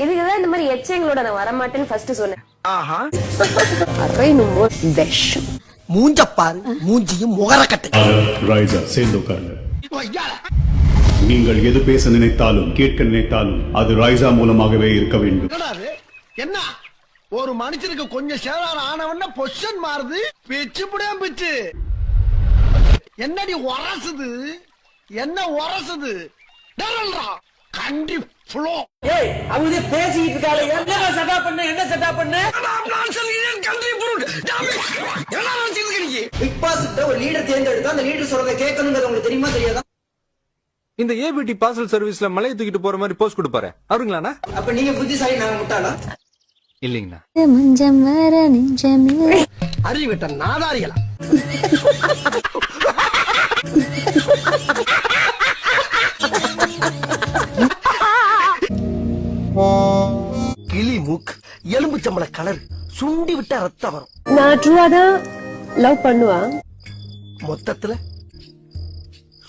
இதுக்குதான் இந்த மாதிரி எச்சங்களோட நான் வரமாட்டேன்னு ஃபர்ஸ்ட் சொன்னேன். அரை நம்ம விஷம் மூஞ்சப்பாரு மூஞ்சியும் முகரக்கட்டு. ரைசா சேர்ந்து உட்காருங்க. நீங்கள் எது பேச நினைத்தாலும் கேட்க நினைத்தாலும் அது ரைசா மூலமாகவே இருக்க வேண்டும். என்ன ஒரு மனுஷனுக்கு கொஞ்சம் சேதாரம் ஆனவன பொசிஷன் மாறுது. பிச்சு புடியா பிச்சு. என்னடி உரசுது? என்ன உரசுது? கண்டி ஃப்ளோ. ஏய் அவங்க பேசிட்டு இருக்காங்க. என்ன செட்டப் பண்ண? என்ன செட்டப் பண்ண? நான் சொல்கிறேன் கண்டி புருட். என்ன நினைச்சிட்டு இருக்கீங்க? பிக் பாஸ் கிட்ட ஒரு லீடர் தேர்ந்தெடுத்தா அந்த லீடர் சொல்றத கேட்கணும்ங்கிறது உங்களுக்கு தெரியுமா தெரியாதா? இந்த ஏபிடி பார்சல் சர்வீஸ்ல மலையை தூக்கிட்டு போற மாதிரி போஸ்ட் கொடுப்பாரு அவருங்களாண்ணா? அப்ப நீங்க புத்திசாலி, நாங்க முட்டாளா? இல்லீங்கண்ணா. அறிவிட்ட நாதாரிகளா? கிளி மூக்கு, எலும்பு சம்பள கலர், சுண்டி விட்டா ரத்தம் வரும். நான் ட்ரூவாதான் லவ் பண்ணுவான். மொத்தத்துல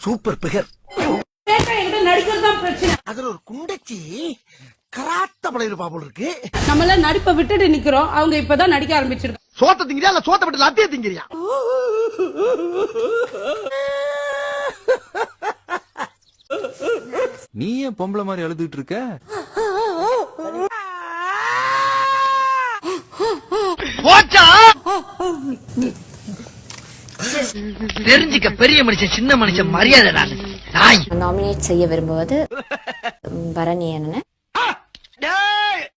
சூப்பர் பிகர். அதுல ஒரு குண்டச்சி கராத்த பழைய பாப்போல் இருக்கு. நம்ம எல்லாம் நடிப்பை விட்டுட்டு நிக்கிறோம். அவங்க இப்பதான் நடிக்க ஆரம்பிச்சிருக்காங்க. சோத்த திங்கிறியா இல்ல சோத்த விட்டு லத்திய திங்கிறியா? நீ ஏன் பொம்பளை மாதிரி அழுதுட்டு இருக்க? தெரிஞ்சுக்க பெரிய மனுஷன் சின்ன மனுஷன் மரியாதை. நாமினேட் செய்ய விரும்புவது பரணி அண்ணன்.